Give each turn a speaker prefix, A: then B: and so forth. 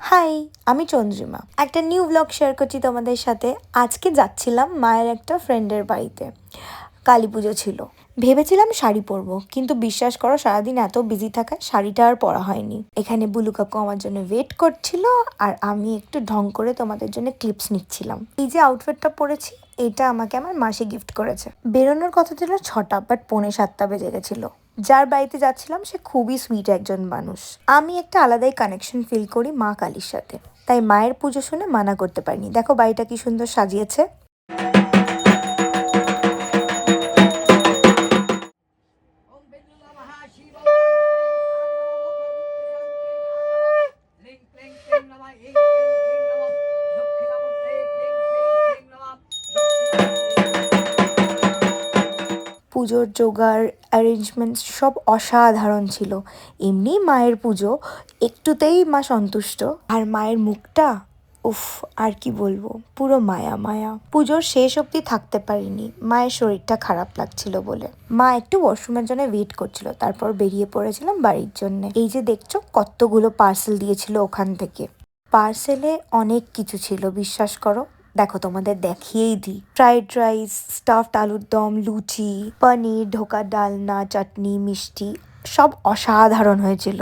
A: High, আমি চন্দ্রিমা। একটা new blog share করছি তোমাদের সাথে। আজকে যাচ্ছিলাম মায়ের একটা ফ্রেন্ডের বাড়িতে। কালী পুজো ছিল। ভেবেছিলাম শাড়ি পরবো, কিন্তু বিশ্বাস করো সারাদিন এত বিজি থাকায় শাড়িটা আর পরা হয়নি। এখানে বুলু কাকু আমার জন্য ওয়েট করছিল, আর আমি একটু ঢং করে তোমাদের জন্য ক্লিপস নিচ্ছিলাম। এই যে আউটফিটটা পরেছি, এটা আমাকে আমার মাসি গিফট করেছে। বেরোনোর কথা ছিল 6টা, বাট 6:45 বেজে গেছিলো। যার বাড়িতে যাচ্ছিলাম সে খুবই সুইট একজন মানুষ। আমি একটা আলাদাই কানেকশন ফিল করি মা কালীর সাথে, তাই মায়ের পুজো শুনে মানা করতে পারিনি। দেখো বাড়িটা কি সুন্দর সাজিয়েছে। পুজোর জোগাড়, অ্যারেঞ্জমেন্টস সব অসাধারণ ছিল। এমনি মায়ের পুজো, একটুতেই মা সন্তুষ্ট। আর মায়ের মুখটা, উফ, আর কি বলবো, পুরো মায়া মায়া। পুজোর শেষ অবধি থাকতে পারিনি, মায়ের শরীরটা খারাপ লাগছিল বলে। মা একটু ওয়াশরুমের জন্য ওয়েট করছিল, তারপর বেরিয়ে পড়েছিলাম বাড়ির জন্য। এই যে দেখছো কতগুলো পার্সেল দিয়েছিল ওখান থেকে। পার্সেলে অনেক কিছু ছিল, বিশ্বাস করো। দেখো তোমাদের দেখিয়েই দিই। ফ্রাইড রাইস, স্টাফড আলুর দম, লুচি, পনির, ঢোকা, ডালনা, চাটনি, মিষ্টি, সব অসাধারণ হয়েছিল।